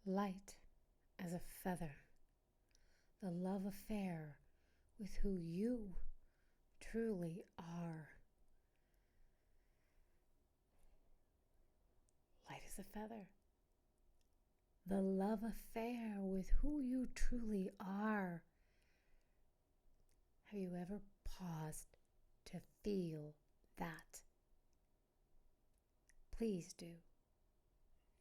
light as a feather, the love affair with who you truly are. Light as a feather, the love affair with who you truly are. Have you ever paused to feel that? Please do.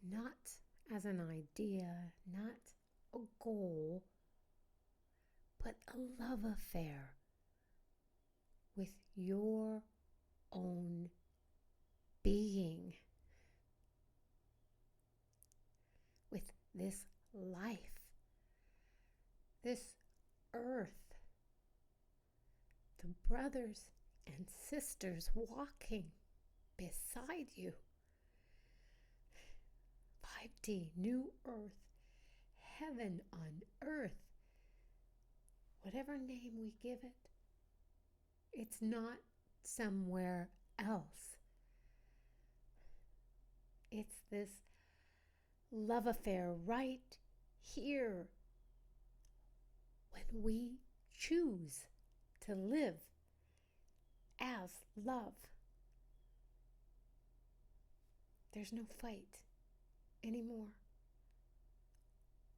Not as an idea, not a goal, but a love affair with your own being, with this life, this earth, the brothers and sisters walking beside you. 5D, new earth, heaven on earth, whatever name we give it, it's not somewhere else. It's this love affair right here when we choose to live as love. There's no fight anymore.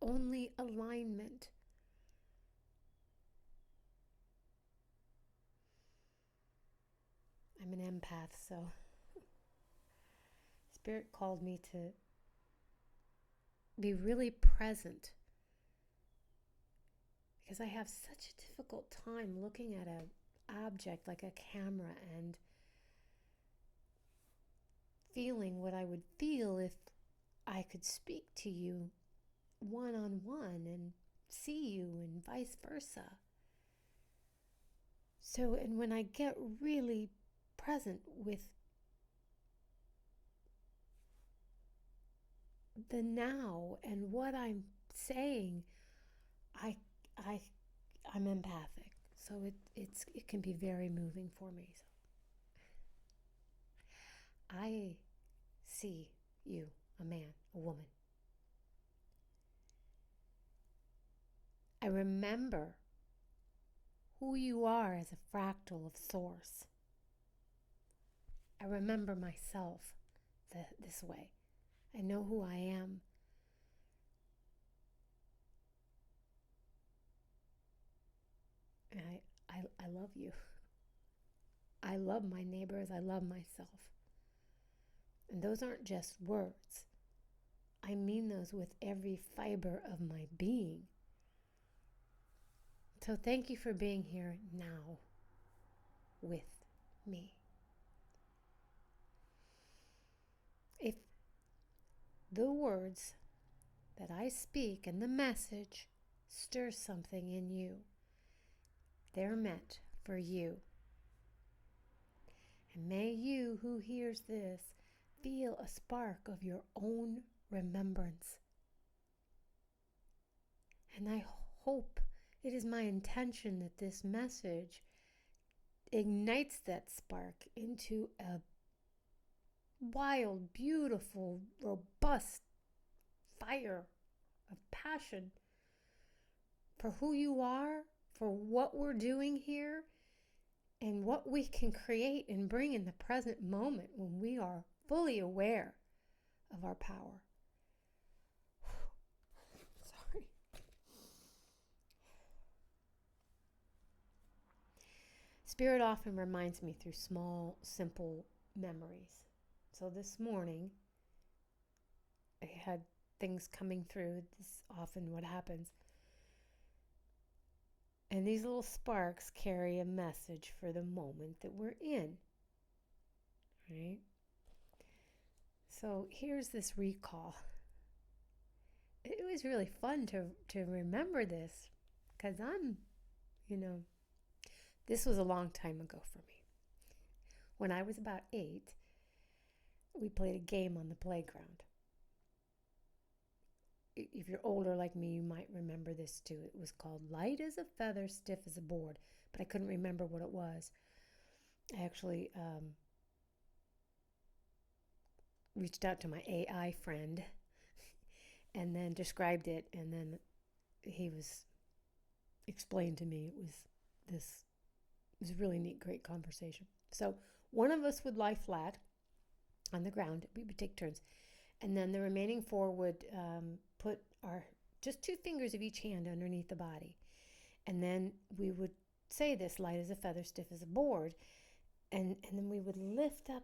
Only alignment. I'm an empath, so Spirit called me to be really present because I have such a difficult time looking at an object like a camera and feeling what I would feel if I could speak to you one-on-one and see you and vice versa. So, and when I get really present with the now and what I'm saying, I'm empathic, so it can be very moving for me. So I see you, a man, a woman. I remember who you are as a fractal of Source. I remember myself this way. I know who I am. And I love you. I love my neighbors. I love myself. And those aren't just words. I mean those with every fiber of my being. So thank you for being here now with me. If the words that I speak and the message stir something in you, they're meant for you. And may you who hears this feel a spark of your own remembrance. And I hope, it is my intention that this message ignites that spark into a wild, beautiful, robust fire of passion for who you are, for what we're doing here, and what we can create and bring in the present moment when we are fully aware of our power. Sorry. Spirit often reminds me through small, simple memories. So this morning, I had things coming through. This is often what happens. And these little sparks carry a message for the moment that we're in. Right? So here's this recall. It was really fun to remember this because this was a long time ago for me. When I was about 8, we played a game on the playground. If you're older like me, you might remember this too. It was called Light as a Feather, Stiff as a Board, but I couldn't remember what it was. I actually reached out to my AI friend and then described it, and then he was explained to me. It was a really neat, great conversation. So one of us would lie flat on the ground. We would take turns, and then the remaining four would put our just 2 fingers of each hand underneath the body, and then we would say this: light as a feather, stiff as a board, and then we would lift up.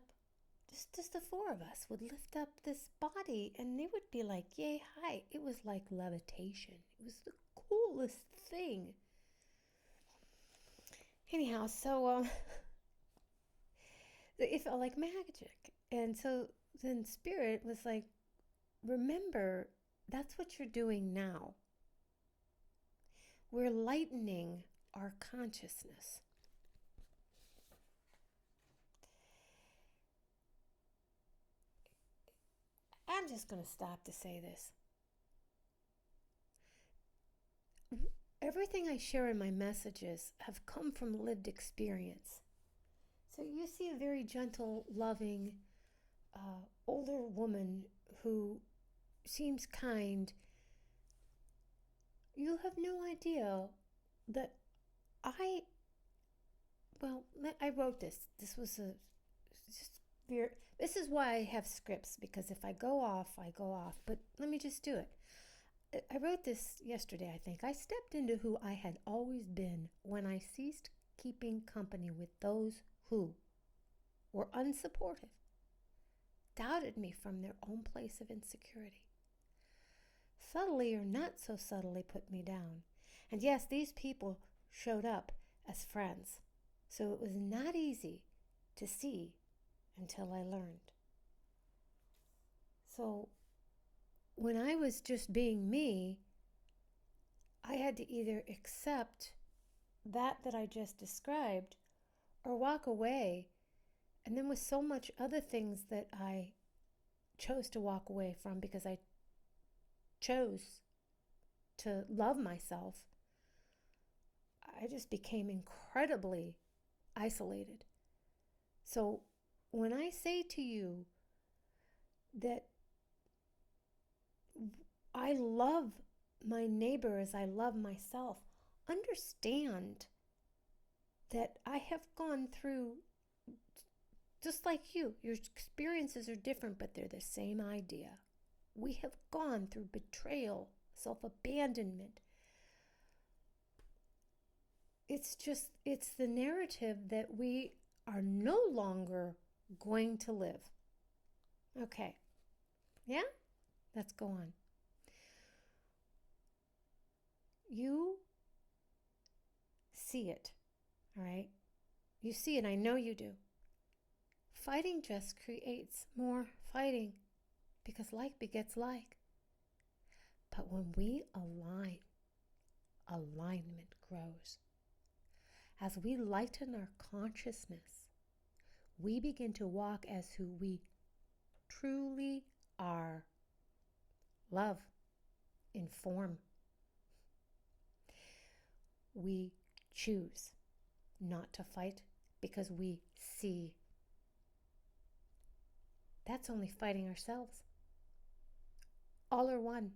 Just the 4 of us would lift up this body, and it would be like yay high. It was like levitation. It was the coolest thing. Anyhow, so it felt like magic. And so then Spirit was like, remember, that's what you're doing now. We're lightening our consciousness. I'm just going to stop to say this. Everything I share in my messages have come from lived experience. So you see a very gentle, loving, older woman who seems kind. You have no idea that I wrote this. This was this is why I have scripts, because if I go off, I go off. But let me just do it. I wrote this yesterday, I think. I stepped into who I had always been when I ceased keeping company with those who were unsupportive, doubted me from their own place of insecurity, subtly or not so subtly put me down. And yes, these people showed up as friends, so it was not easy to see until I learned. So when I was just being me, I had to either accept that I just described or walk away. And then with so much other things that I chose to walk away from because I chose to love myself, I just became incredibly isolated. So when I say to you that I love my neighbor as I love myself, understand that I have gone through, just like you, your experiences are different, but they're the same idea. We have gone through betrayal, self-abandonment. It's the narrative that we are no longer going to live. Okay. Yeah? Let's go on. You see it, all right? You see it, I know you do. Fighting just creates more fighting because like begets like. But when we align, alignment grows. As we lighten our consciousness, we begin to walk as who we truly are. Love, inform. We choose not to fight because we see. That's only fighting ourselves. All are one.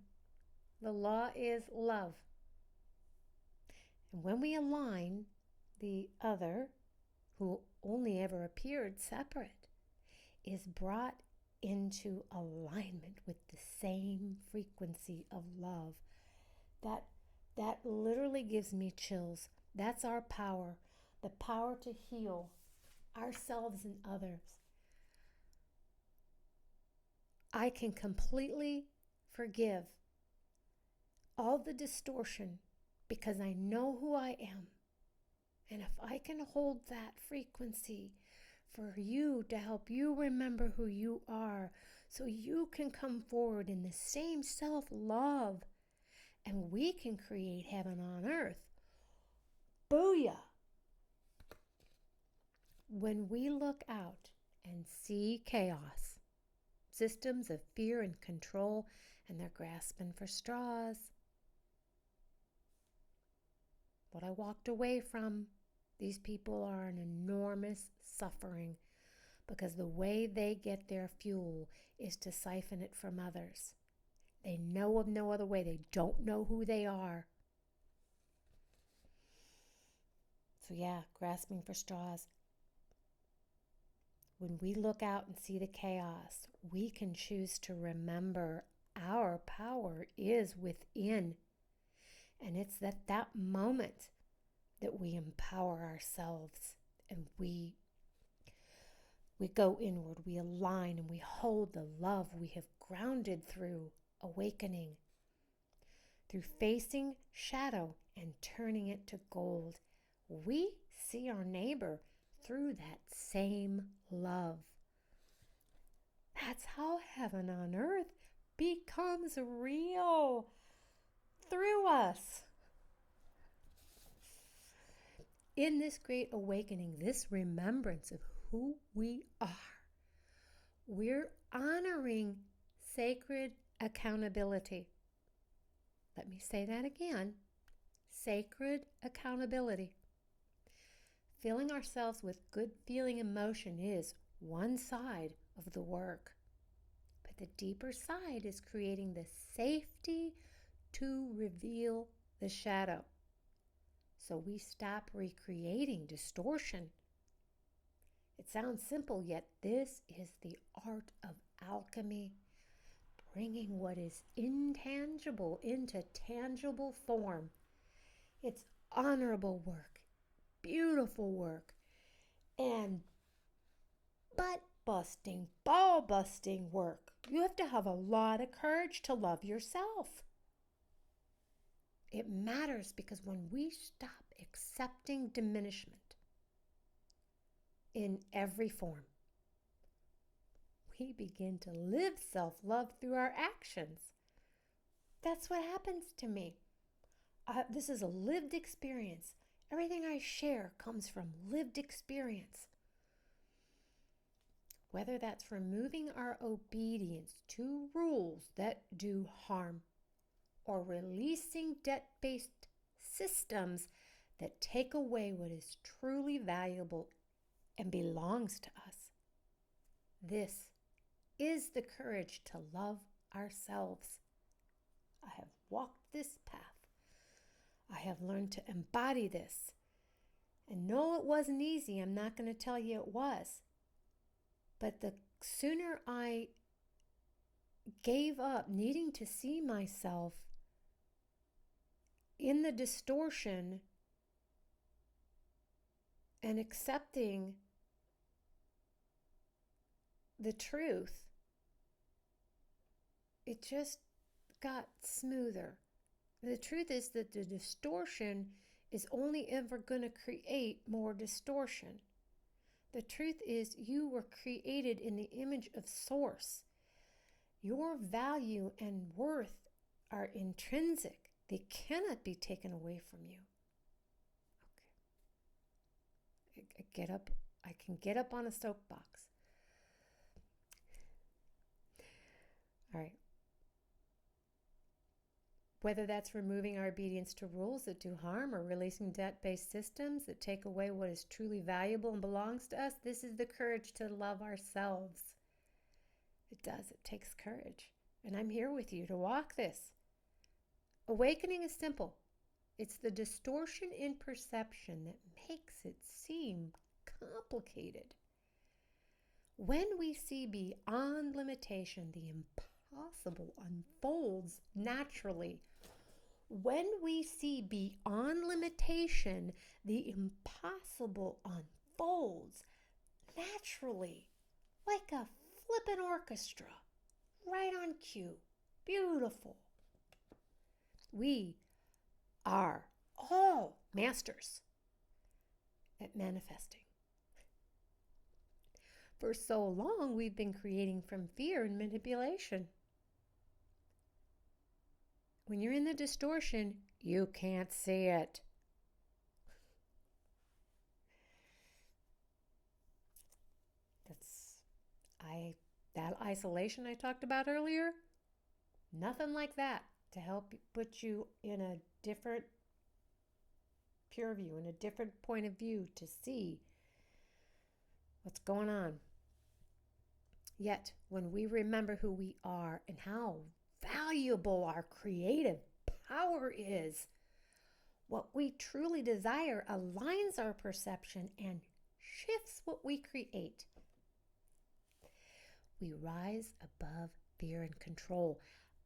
The law is love. And when we align, the other, who only ever appeared separate, is brought into alignment with the same frequency of love. That literally gives me chills. That's our power, the power to heal ourselves and others. I can completely forgive all the distortion because I know who I am. And if I can hold that frequency for you to help you remember who you are, so you can come forward in the same self-love, and we can create heaven on earth. Booyah! When we look out and see chaos, systems of fear and control, and they're grasping for straws. What I walked away from, these people are in enormous suffering because the way they get their fuel is to siphon it from others. They know of no other way. They don't know who they are. So yeah, grasping for straws. When we look out and see the chaos, we can choose to remember our power is within. And it's at that moment that we empower ourselves and we go inward, we align, and we hold the love we have grounded through awakening, through facing shadow and turning it to gold. We see our neighbor through that same love. That's how heaven on earth becomes real through us. In this great awakening, this remembrance of who we are, we're honoring sacred accountability. Let me say that again. Sacred accountability. Filling ourselves with good feeling emotion is one side of the work. But the deeper side is creating the safety to reveal the shadow. So we stop recreating distortion. It sounds simple, yet this is the art of alchemy, bringing what is intangible into tangible form. It's honorable work, beautiful work, and butt-busting, ball-busting work. You have to have a lot of courage to love yourself. It matters because when we stop accepting diminishment in every form, we begin to live self-love through our actions. That's what happens to me. This is a lived experience. Everything I share comes from lived experience. Whether that's removing our obedience to rules that do harm, or releasing debt-based systems that take away what is truly valuable and belongs to us. This is the courage to love ourselves. I have walked this path. I have learned to embody this. And no, it wasn't easy. I'm not going to tell you it was. But the sooner I gave up needing to see myself in the distortion and accepting the truth, it just got smoother. The truth is that the distortion is only ever going to create more distortion. The truth is you were created in the image of Source. Your value and worth are intrinsic. They cannot be taken away from you. Okay. I can get up on a soapbox. All right. Whether that's removing our obedience to rules that do harm or releasing debt-based systems that take away what is truly valuable and belongs to us, this is the courage to love ourselves. It does. It takes courage. And I'm here with you to walk this. Awakening is simple. It's the distortion in perception that makes it seem complicated. When we see beyond limitation, the impossible unfolds naturally. When we see beyond limitation, the impossible unfolds naturally, like a flippin' orchestra, right on cue. Beautiful. We are all masters at manifesting. For so long, we've been creating from fear and manipulation. When you're in the distortion, you can't see it. That isolation I talked about earlier, nothing like that to help put you in a different pure view, in a different point of view to see what's going on. Yet, when we remember who we are and how valuable our creative power is. What we truly desire aligns our perception and shifts what we create. We rise above fear and control,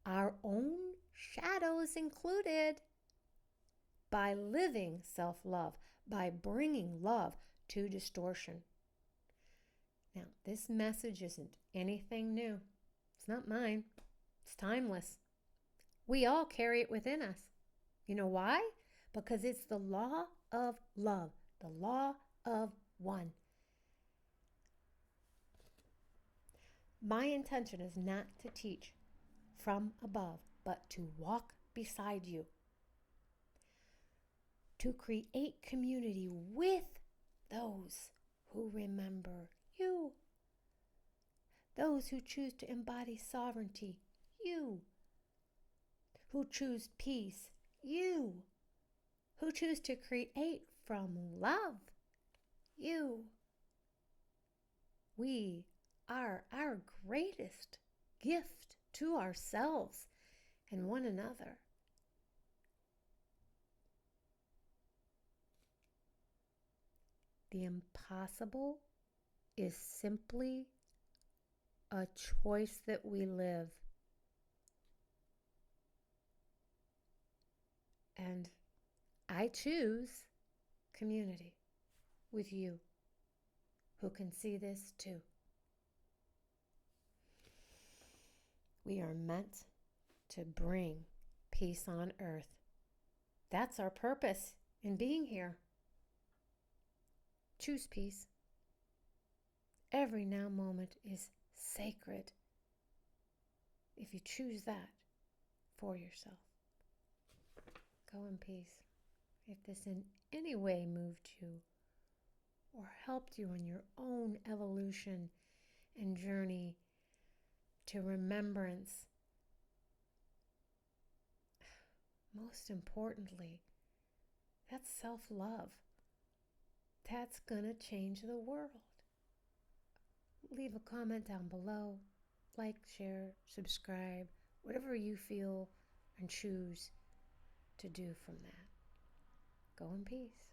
our own shadows included, by living self-love, by bringing love to distortion. Now, this message isn't anything new. It's not mine. It's timeless. We all carry it within us. You know why? Because it's the law of love, the law of one. My intention is not to teach from above, but to walk beside you, to create community with those who remember you, those who choose to embody sovereignty, you, who choose peace, you, who choose to create from love, you. We are our greatest gift to ourselves and one another. The impossible is simply a choice that we live. And I choose community with you who can see this too. We are meant to bring peace on earth. That's our purpose in being here. Choose peace. Every now moment is sacred if you choose that for yourself. Go in peace. If this in any way moved you or helped you in your own evolution and journey to remembrance, most importantly, that's self-love. That's gonna change the world. Leave a comment down below. Like, share, subscribe, whatever you feel and choose to do from that. Go in peace.